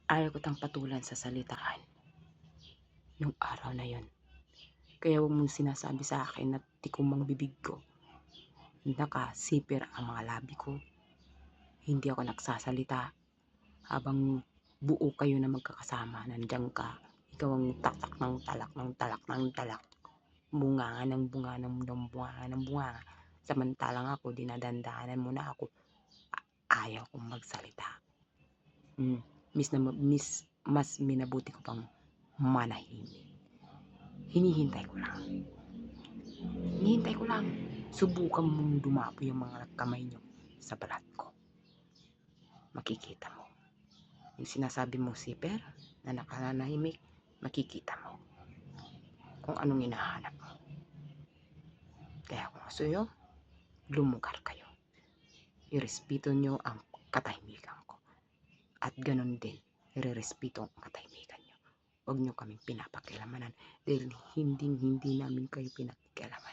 Ayaw kitang patulan sa salitaan nung araw na yon. Kaya huwag mong sinasabi sa akin na tikom ang bibig ko. Nakasipir ang mga labi ko. Hindi ako nagsasalita habang buo kayo na magkakasama. Nandiyan ka. Ikaw ang tatak ng talak ng talak ng talak. Bunganga ng bunga ng bunganga ng bunganga. Samantalang ako, dinadandaanan mo na ako. Ayaw kong magsalita. Mas minabuti ko pang manahimik. Hinihintay ko lang. Hinihintay ko lang. Subukan mong dumapo yung mga kamay nyo sa balat ko. Makikita mo. Yung sinasabi mong siper na nakananahimik, makikita mo kung anong hinahanap mo. Kaya kung gusto nyo, lumugar kayo. Irespeto nyo ang katahimikan ko. At ganun din, irerespeto ang katahimikan nyo. Huwag nyo kaming pinapakilamanan dahil hindi namin kayo pinakikialaman.